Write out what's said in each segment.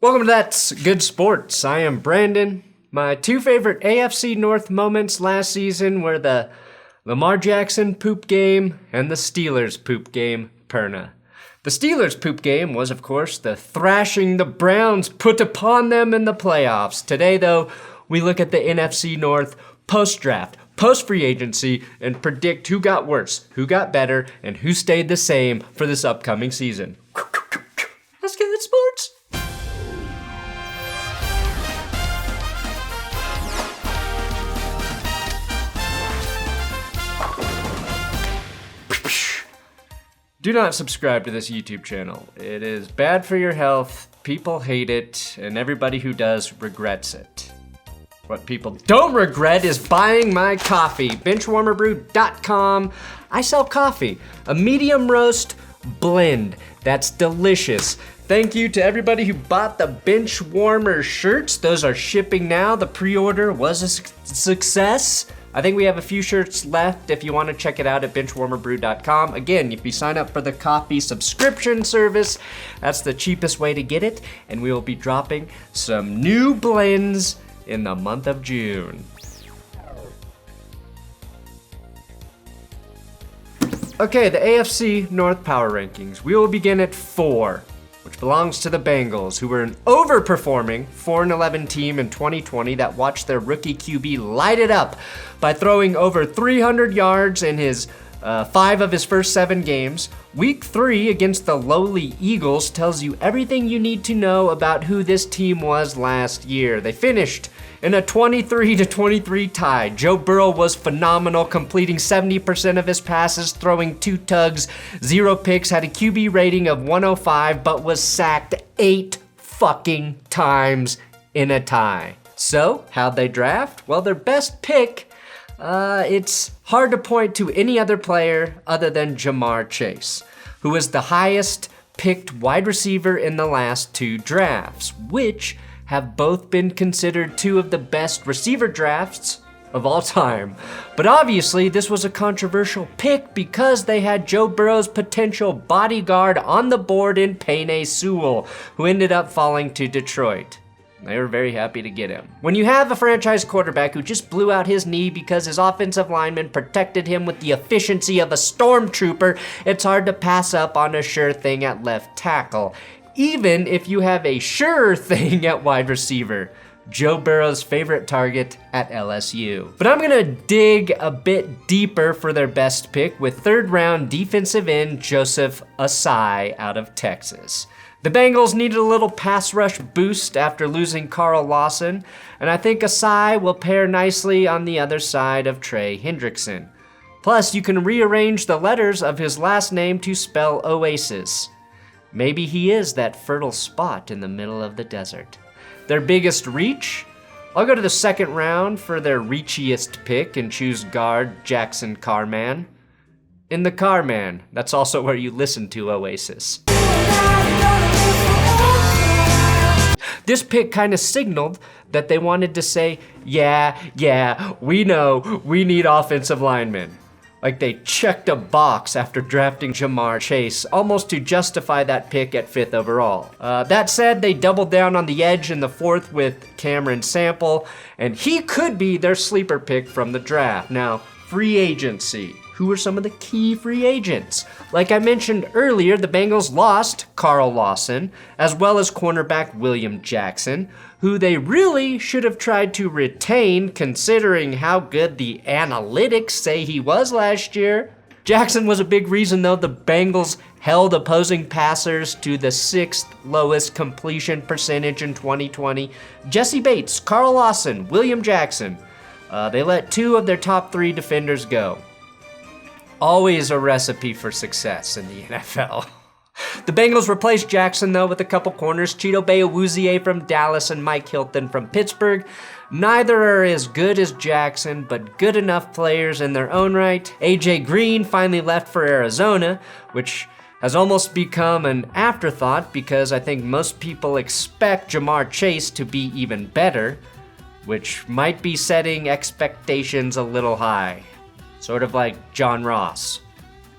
Welcome to That's Good Sports. I am Brandon. My two favorite AFC North moments last season were the Lamar Jackson poop game and the Steelers poop game, Perna. The Steelers poop game was, of course, the thrashing the Browns put upon them in the playoffs. Today, though, we look at the NFC North post-draft, post-free agency, and predict who got worse, who got better, and who stayed the same for this upcoming season. Let's get it, sports! Do not subscribe to this YouTube channel. It is bad for your health, people hate it, and everybody who does regrets it. What people don't regret is buying my coffee, BenchwarmerBrew.com. I sell coffee, a medium roast blend that's delicious. Thank you to everybody who bought the Benchwarmer shirts. Those are shipping now. The pre-order was a success. I think we have a few shirts left if you want to check it out at BenchwarmerBrew.com. Again, if you sign up for the coffee subscription service, that's the cheapest way to get it. And we will be dropping some new blends in the month of June. Okay, the AFC North Power Rankings. We will begin at 4. Which belongs to the Bengals, who were an overperforming 4-11 team in 2020 that watched their rookie QB light it up by throwing over 300 yards in his 5 of his first 7 games. Week 3 against the lowly Eagles tells you everything you need to know about who this team was last year. They finished in a 23-23 tie. Joe Burrow was phenomenal, completing 70% of his passes, throwing 2 tugs, 0 picks, had a QB rating of 105, but was sacked 8 fucking times in a tie. So, how'd they draft? Well, their best pick, it's hard to point to any other player other than Ja'Marr Chase, who was the highest picked wide receiver in the last 2 drafts, which have both been considered 2 of the best receiver drafts of all time. But obviously, this was a controversial pick because they had Joe Burrow's potential bodyguard on the board in Penei Sewell, who ended up falling to Detroit. They were very happy to get him. When you have a franchise quarterback who just blew out his knee because his offensive lineman protected him with the efficiency of a stormtrooper, it's hard to pass up on a sure thing at left tackle, even if you have a sure thing at wide receiver, Joe Burrow's favorite target at LSU. But I'm gonna dig a bit deeper for their best pick with 3rd round defensive end Joseph Ossai out of Texas. The Bengals needed a little pass rush boost after losing Carl Lawson, and I think Ossai will pair nicely on the other side of Trey Hendrickson. Plus, you can rearrange the letters of his last name to spell Oasis. Maybe he is that fertile spot in the middle of the desert. Their biggest reach? I'll go to the 2nd round for their reachiest pick and choose guard Jackson Carman. In the Carman, that's also where you listen to Oasis. This pick kind of signaled that they wanted to say, yeah, we know, we need offensive linemen. Like they checked a box after drafting Ja'Marr Chase, almost to justify that pick at 5th overall. That said, they doubled down on the edge in the 4th with Cameron Sample, and he could be their sleeper pick from the draft. Now, free agency. Who are some of the key free agents? Like I mentioned earlier, the Bengals lost Carl Lawson, as well as cornerback William Jackson, who they really should have tried to retain considering how good the analytics say he was last year. Jackson was a big reason, though, the Bengals held opposing passers to the 6th lowest completion percentage in 2020. Jesse Bates, Carl Lawson, William Jackson. They let 2 of their top 3 defenders go. Always a recipe for success in the NFL. The Bengals replaced Jackson, though, with a couple corners, Chidobe Awuzie from Dallas and Mike Hilton from Pittsburgh. Neither are as good as Jackson, but good enough players in their own right. AJ Green finally left for Arizona, which has almost become an afterthought because I think most people expect Ja'Marr Chase to be even better, which might be setting expectations a little high. Sort of like John Ross.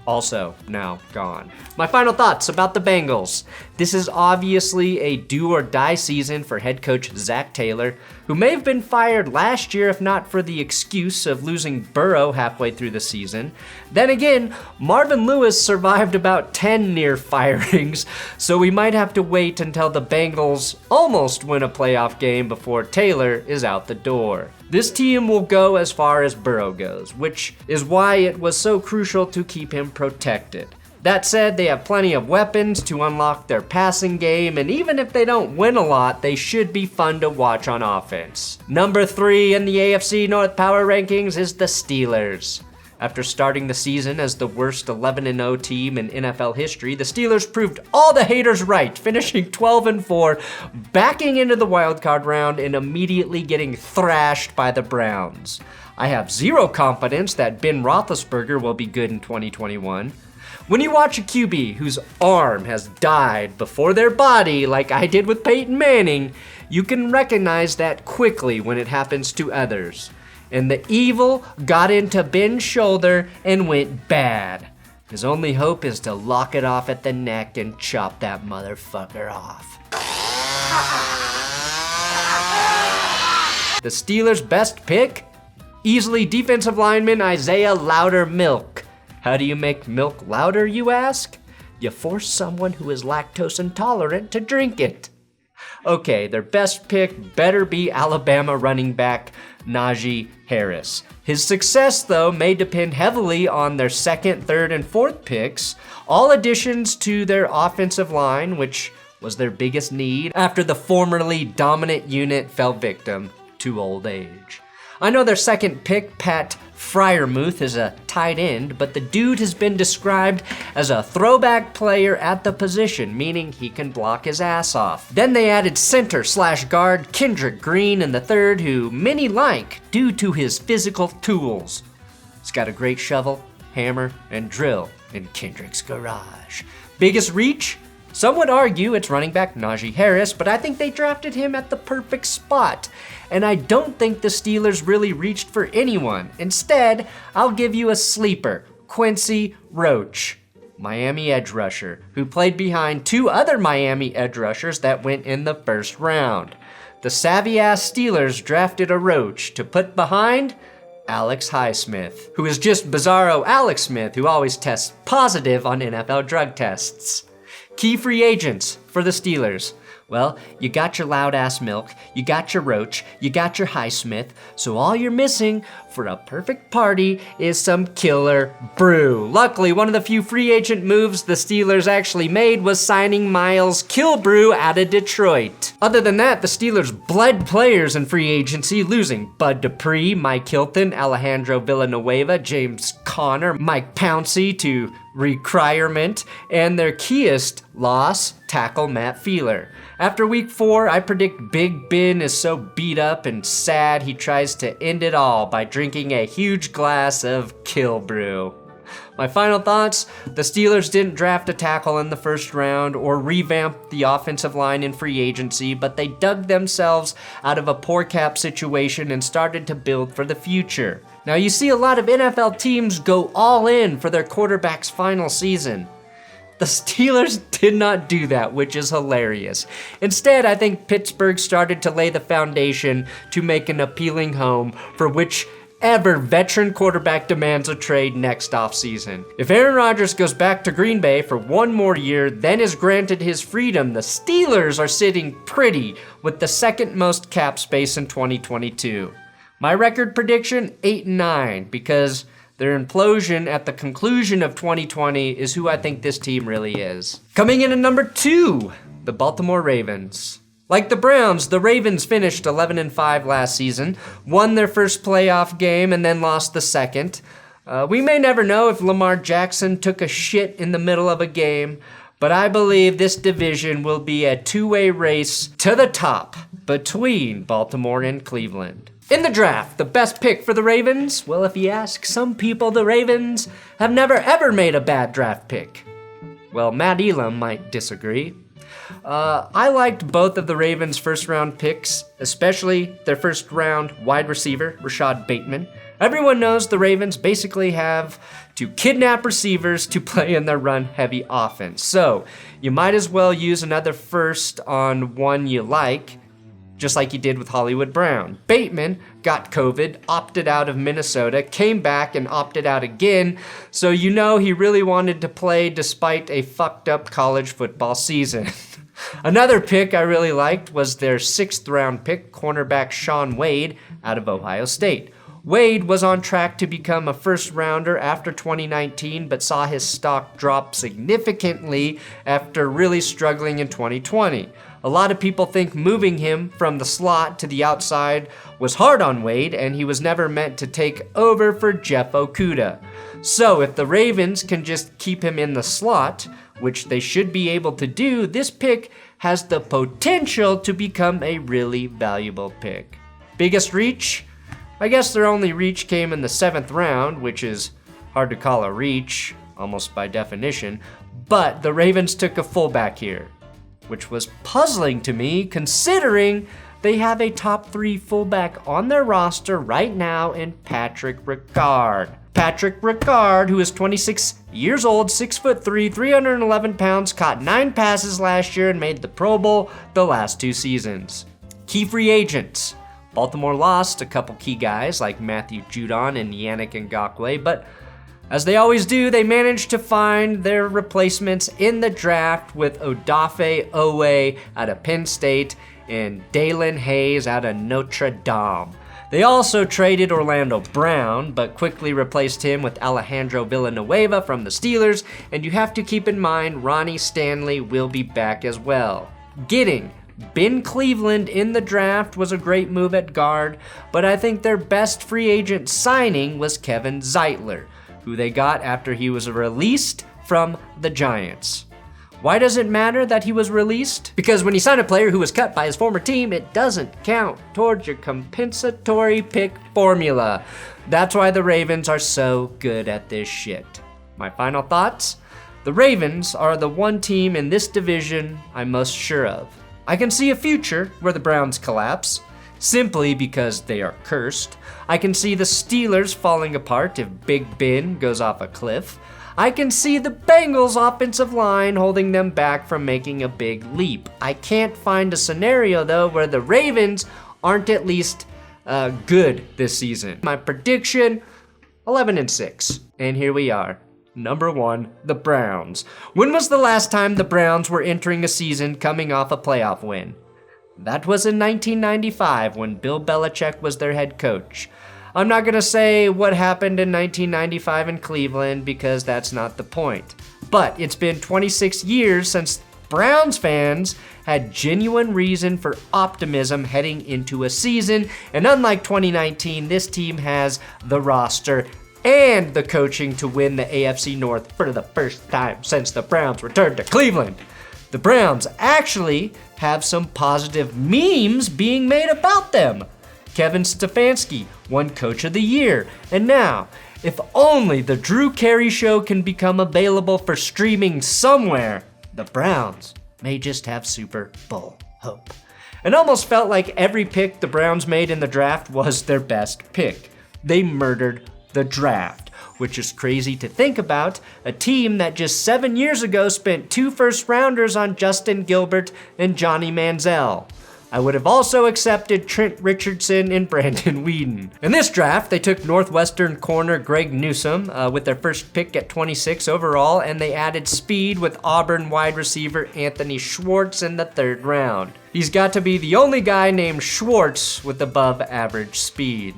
also now gone. My final thoughts about the Bengals. This is obviously a do or die season for head coach Zach Taylor, who may have been fired last year if not for the excuse of losing Burrow halfway through the season. Then again, Marvin Lewis survived about 10 near firings, so we might have to wait until the Bengals almost win a playoff game before Taylor is out the door. This team will go as far as Burrow goes, which is why it was so crucial to keep him protected. That said, they have plenty of weapons to unlock their passing game, and even if they don't win a lot, they should be fun to watch on offense. Number 3 in the AFC North Power Rankings is the Steelers. After starting the season as the worst 11-0 team in NFL history, the Steelers proved all the haters right, finishing 12-4, backing into the wildcard round and immediately getting thrashed by the Browns. I have zero confidence that Ben Roethlisberger will be good in 2021. When you watch a QB whose arm has died before their body, like I did with Peyton Manning, you can recognize that quickly when it happens to others. And the evil got into Ben's shoulder and went bad. His only hope is to lock it off at the neck and chop that motherfucker off. The Steelers' best pick? Easily defensive lineman Isaiah Loudermilk. How do you make milk louder, you ask? You force someone who is lactose intolerant to drink it. Okay, their best pick better be Alabama running back Najee Harris. His success, though, may depend heavily on their second, third, and fourth picks, all additions to their offensive line, which was their biggest need after the formerly dominant unit fell victim to old age. I know their second pick, Pat Freiermuth, is a tight end, but the dude has been described as a throwback player at the position, meaning he can block his ass off. Then they added center/guard Kendrick Green in the third, who many like due to his physical tools. He's got a great shovel, hammer, and drill in Kendrick's garage. Biggest reach? Some would argue it's running back Najee Harris, but I think they drafted him at the perfect spot. And I don't think the Steelers really reached for anyone. Instead, I'll give you a sleeper, Quincy Roche, Miami edge rusher, who played behind 2 other Miami edge rushers that went in the first round. The savvy-ass Steelers drafted a Roche to put behind Alex Highsmith, who is just bizarro Alex Smith, who always tests positive on NFL drug tests. Key free agents for the Steelers. Well, you got your loud-ass Milk, you got your Roach, you got your Highsmith, so all you're missing for a perfect party is some killer brew. Luckily, one of the few free agent moves the Steelers actually made was signing Miles Killebrew out of Detroit. Other than that, the Steelers bled players in free agency, losing Bud Dupree, Mike Hilton, Alejandro Villanueva, James Conner, Mike Pouncey to requirement, and their keyest loss, tackle Matt Feeler. After week 4, I predict Big Ben is so beat up and sad he tries to end it all by drinking a huge glass of Killebrew. My final thoughts, the Steelers didn't draft a tackle in the first round or revamp the offensive line in free agency, but they dug themselves out of a poor cap situation and started to build for the future. Now you see a lot of NFL teams go all in for their quarterback's final season. The Steelers did not do that, which is hilarious. Instead, I think Pittsburgh started to lay the foundation to make an appealing home for whichever veteran quarterback demands a trade next offseason. If Aaron Rodgers goes back to Green Bay for one more year, then is granted his freedom, the Steelers are sitting pretty with the second most cap space in 2022. My record prediction, 8-9, because their implosion at the conclusion of 2020 is who I think this team really is. Coming in at number 2, the Baltimore Ravens. Like the Browns, the Ravens finished 11-5 last season, won their first playoff game, and then lost the second. We may never know if Lamar Jackson took a shit in the middle of a game, but I believe this division will be a two-way race to the top between Baltimore and Cleveland. In the draft, the best pick for the Ravens? Well, if you ask some people, the Ravens have never ever made a bad draft pick. Well, Matt Elam might disagree. I liked both of the Ravens' first-round picks, especially their first-round wide receiver, Rashod Bateman. Everyone knows the Ravens basically have to kidnap receivers to play in their run-heavy offense. So you might as well use another first on one you like, just like you did with Hollywood Brown. Bateman got COVID, opted out of Minnesota, came back and opted out again, so you know he really wanted to play despite a fucked up college football season. Another pick I really liked was their 6th round pick, cornerback Shaun Wade out of Ohio State. Wade was on track to become a first rounder after 2019, but saw his stock drop significantly after really struggling in 2020. A lot of people think moving him from the slot to the outside was hard on Wade, and he was never meant to take over for Jeff Okudah. So if the Ravens can just keep him in the slot, which they should be able to do, this pick has the potential to become a really valuable pick. Biggest reach? I guess their only reach came in the 7th round, which is hard to call a reach, almost by definition, but the Ravens took a fullback here, which was puzzling to me considering they have a top 3 fullback on their roster right now in Patrick Ricard. Patrick Ricard, who is 26 years old, 6'3", 311 pounds, caught 9 passes last year and made the Pro Bowl the last 2 seasons. Key free agents. Baltimore lost a couple key guys like Matthew Judon and Yannick Ngakoue, but as they always do, they managed to find their replacements in the draft with Odafe Oweh out of Penn State and Dalen Hayes out of Notre Dame. They also traded Orlando Brown, but quickly replaced him with Alejandro Villanueva from the Steelers, and you have to keep in mind Ronnie Stanley will be back as well. Getting Ben Cleveland in the draft was a great move at guard, but I think their best free agent signing was Kevin Zeitler, who they got after he was released from the Giants. Why does it matter that he was released? Because when you sign a player who was cut by his former team, it doesn't count towards your compensatory pick formula. That's why the Ravens are so good at this shit. My final thoughts? The Ravens are the one team in this division I'm most sure of. I can see a future where the Browns collapse, simply because they are cursed. I can see the Steelers falling apart if Big Ben goes off a cliff. I can see the Bengals' offensive line holding them back from making a big leap. I can't find a scenario, though, where the Ravens aren't at least good this season. My prediction, 11-6. And here we are. Number 1, the Browns. When was the last time the Browns were entering a season coming off a playoff win? That was in 1995 when Bill Belichick was their head coach. I'm not going to say what happened in 1995 in Cleveland because that's not the point. But it's been 26 years since Browns fans had genuine reason for optimism heading into a season, and unlike 2019, this team has the roster and the coaching to win the AFC North for the first time since the Browns returned to Cleveland. The Browns actually have some positive memes being made about them. Kevin Stefanski won Coach of the Year, and now, if only the Drew Carey Show can become available for streaming somewhere, the Browns may just have Super Bowl hope. It almost felt like every pick the Browns made in the draft was their best pick. They murdered the draft, which is crazy to think about, a team that just 7 years ago spent 2 first-rounders on Justin Gilbert and Johnny Manziel. I would have also accepted Trent Richardson and Brandon Weeden. In this draft, they took Northwestern corner Greg Newsome with their first pick at 26 overall, and they added speed with Auburn wide receiver Anthony Schwartz in the 3rd round. He's got to be the only guy named Schwartz with above average speed.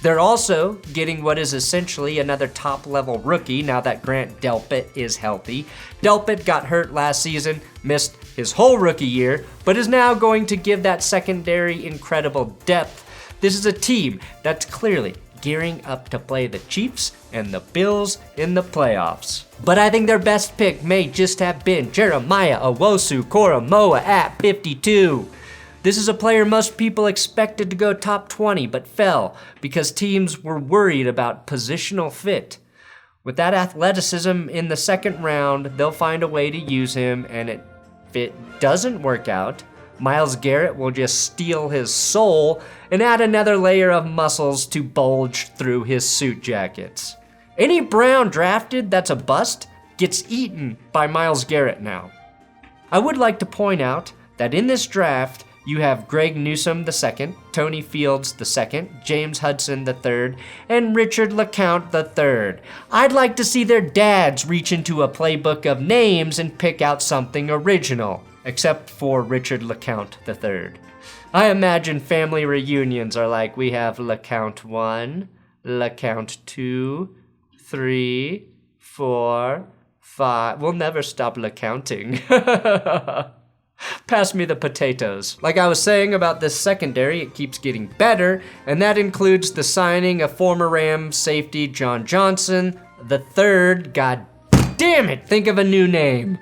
They're also getting what is essentially another top-level rookie now that Grant Delpit is healthy. Delpit got hurt last season, missed his whole rookie year, but is now going to give that secondary incredible depth. This is a team that's clearly gearing up to play the Chiefs and the Bills in the playoffs. But I think their best pick may just have been Jeremiah Owusu-Koramoah at 52. This is a player most people expected to go top 20, but fell because teams were worried about positional fit. With that athleticism in the 2nd round, they'll find a way to use him, and if it doesn't work out, Myles Garrett will just steal his soul and add another layer of muscles to bulge through his suit jackets. Any Brown drafted that's a bust gets eaten by Myles Garrett now. I would like to point out that in this draft, you have Greg Newsome II, Tony Fields II, James Hudson III, and Richard LeCounte III. I'd like to see their dads reach into a playbook of names and pick out something original, except for Richard LeCounte III. I imagine family reunions are like, we have LeCounte 1, LeCounte 2, 3, 4, 5. We'll never stop LeCounting. Pass me the potatoes. Like I was saying about this secondary, it keeps getting better, and that includes the signing of former Rams safety John Johnson III. God damn it, think of a new name.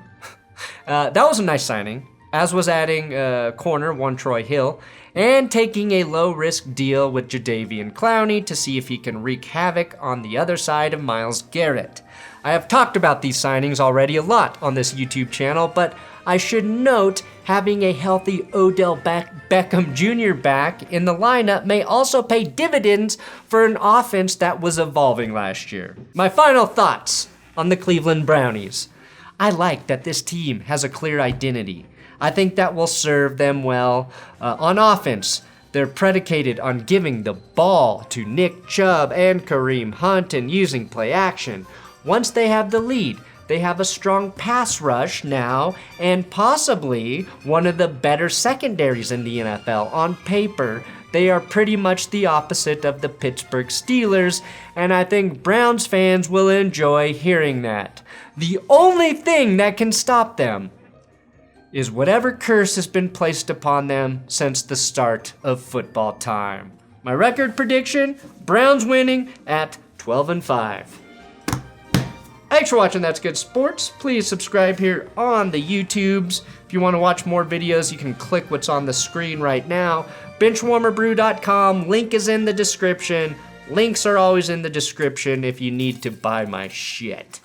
That was a nice signing, as was adding corner one Troy Hill, and taking a low-risk deal with Jadeveon Clowney to see if he can wreak havoc on the other side of Myles Garrett. I have talked about these signings already a lot on this YouTube channel, but I should note having a healthy Odell Beckham Jr. back in the lineup may also pay dividends for an offense that was evolving last year. My final thoughts on the Cleveland Brownies. I like that this team has a clear identity. I think that will serve them well. On offense, they're predicated on giving the ball to Nick Chubb and Kareem Hunt and using play action. Once they have the lead, they have a strong pass rush now and possibly one of the better secondaries in the NFL. On paper, they are pretty much the opposite of the Pittsburgh Steelers, and I think Browns fans will enjoy hearing that. The only thing that can stop them is whatever curse has been placed upon them since the start of football time. My record prediction, Browns winning at 12-5. Thanks for watching That's Good Sports. Please subscribe here on the YouTubes. If you want to watch more videos, you can click what's on the screen right now. BenchwarmerBrew.com, link is in the description. Links are always in the description if you need to buy my shit.